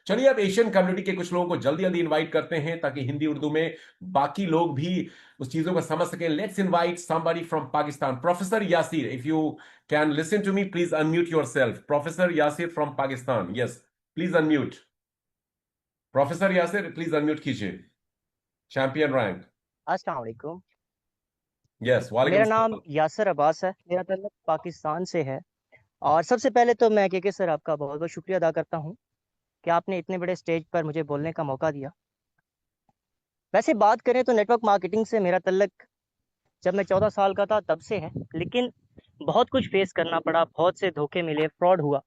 چلیے اب Asian community کے کچھ لوگوں کو جلدی جلدی انوائٹ کرتے ہیں تاکہ ہندی اردو میں باقی لوگ بھی اس چیزوں کو سمجھ سکیں. Let's invite somebody from Pakistan. Professor Yasir, if you can listen to me, please unmute yourself. Professor Yasir from Pakistan. Yes, please unmute. Professor Yasir, please unmute کیجیے. Champion rank. السلام علیکم. یس وعلیکم میرا نام السلام. یاسر عباس ہے. میرا تعلق پاکستان سے ہے. اور سب سے پہلے تو میں کے سر آپ کا بہت بہت شکریہ ادا کرتا ہوں کہ آپ نے اتنے بڑے سٹیج پر مجھے بولنے کا موقع دیا. ویسے بات کریں تو نیٹ ورک مارکیٹنگ سے میرا تعلق جب میں 14 سال کا تھا تب سے ہے، لیکن بہت کچھ فیس کرنا پڑا، بہت سے دھوکے ملے، فراڈ ہوا.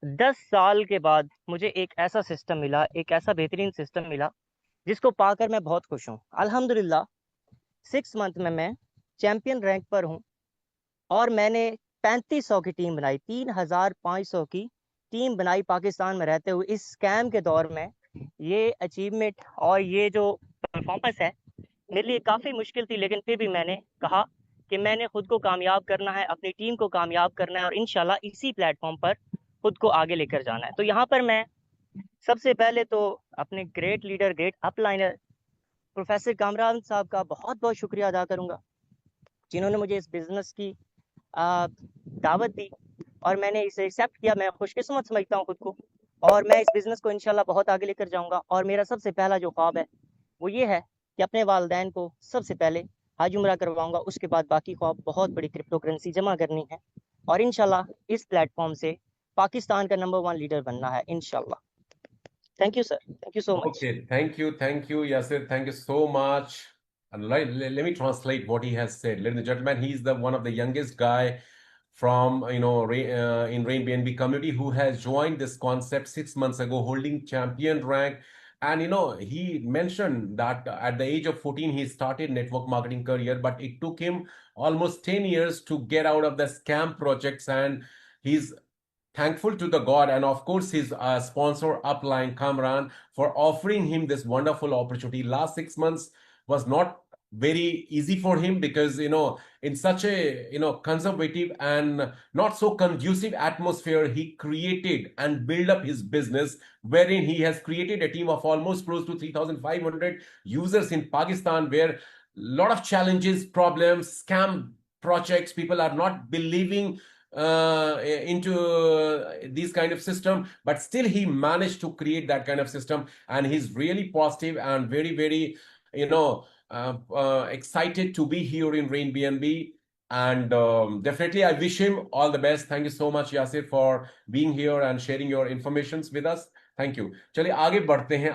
10 سال کے بعد مجھے ایک ایسا سسٹم ملا، ایک ایسا بہترین سسٹم ملا جس کو پا کر میں بہت خوش ہوں. الحمدللہ 6 منتھ میں چیمپئن رینک پر ہوں، اور میں نے 3500 کی ٹیم بنائی، 3500 کی ٹیم بنائی پاکستان میں رہتے ہوئے. اس اسکیم کے دور میں یہ اچیومنٹ اور یہ جو پرفارمنس ہے میرے لیے کافی مشکل تھی، لیکن پھر بھی میں نے کہا کہ میں نے خود کو کامیاب کرنا ہے، اپنی ٹیم کو کامیاب کرنا ہے، اور انشاءاللہ اسی پلیٹ فارم پر خود کو آگے لے کر جانا ہے. تو یہاں پر میں سب سے پہلے تو اپنے گریٹ لیڈر، گریٹ اپ لائنر پروفیسر کامران صاحب کا بہت بہت شکریہ ادا کروں گا، جنہوں نے مجھے اس بزنس کی دعوت دی اور میں نے اسے ایکسیپٹ کیا. میں خوش قسمت سمجھتا ہوں خود کو، اور میں اس بزنس کو انشاءاللہ بہت آگے لے کر جاؤں گا. اور میرا سب سے پہلا جو خواب ہے وہ یہ ہے کہ اپنے والدین کو سب سے پہلے حج عمرہ کرواؤں گا، اس کے بعد باقی خواب بہت بڑی کرپٹو کرنسی جمع کرنی ہے، اور انشاءاللہ اس پلیٹ فارم سے پاکستان کا نمبر 1 لیڈر بننا ہے انشاءاللہ. Thank you sir, thank you so much. Okay, thank you, Yasir, thank you so much. And let me translate what he has said. Ladies and gentlemen, he's the one of the youngest guy from in Rain BNB community who has joined this concept 6 months ago, holding champion rank. And he mentioned that at the age of 14 he started network marketing career, but it took him almost 10 years to get out of the scam projects, and he's thankful to the God and of course his sponsor Upline Kamran for offering him this wonderful opportunity. Last 6 months was not very easy for him because in such a conservative and not so conducive atmosphere he created and built up his business, wherein he has created a team of almost close to 3,500 users in Pakistan, where lot of challenges, problems, scam projects, people are not believing into these kind of system, but still he managed to create that kind of system, and he's really positive and very very excited to be here in Rain BNB. And definitely I wish him all the best. Thank you so much, Yasir, for being here and sharing your informations with us. Thank you. چلیے آگے بڑھتے ہیں.